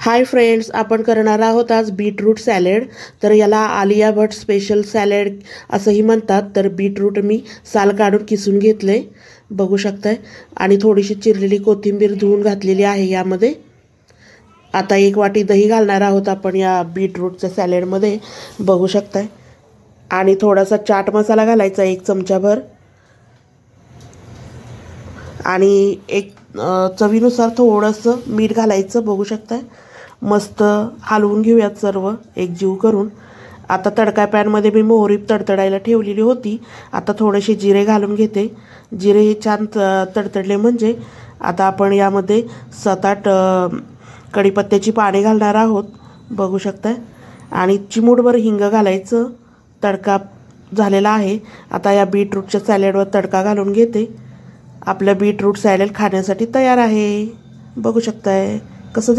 Hi friends, आपण करणार आहोत आज बीटरूट सॅलड। तर याला आलिया भट स्पेशल सॅलड असंही म्हणतात। तर बीटरूट मी साल काढून किसून घेतले, बघू शकताय, आणि थोडीशी चिरलेली कोथिंबीर धुवून घातलेली आहे यामध्ये। आता 1 वाटी दही घालणार आहोत आपण या बीटरूटच्या सॅलडमध्ये, बघू शकताय, आणि थोडासा चाट मसाला घालायचा 1 चमचाभर, आणि चवीनुसार थोडंसं मीठ घालायचं, बघू शकताय। मस्त हलवून घेऊयात सर्व एकजीव करून। आता तडका पॅनमध्ये मी मोहरी तडतडायला ठेवलेली होती। आता थोडेसे जिरे घालून घेते। जिरे छान तडतडले म्हणजे आता आपण यामध्ये 7-8 कढीपत्त्याची पाने घालणार आहोत, बघू शकताय, आणि चिमूटभर हिंग घालायचं। तडका झालेला आहे। आता या बीटरूटच्या सॅलडवर तडका घालून घेते। आपलं बीटरूट सॅलड खाण्यासाठी तयार आहे, बघू शकताय कसं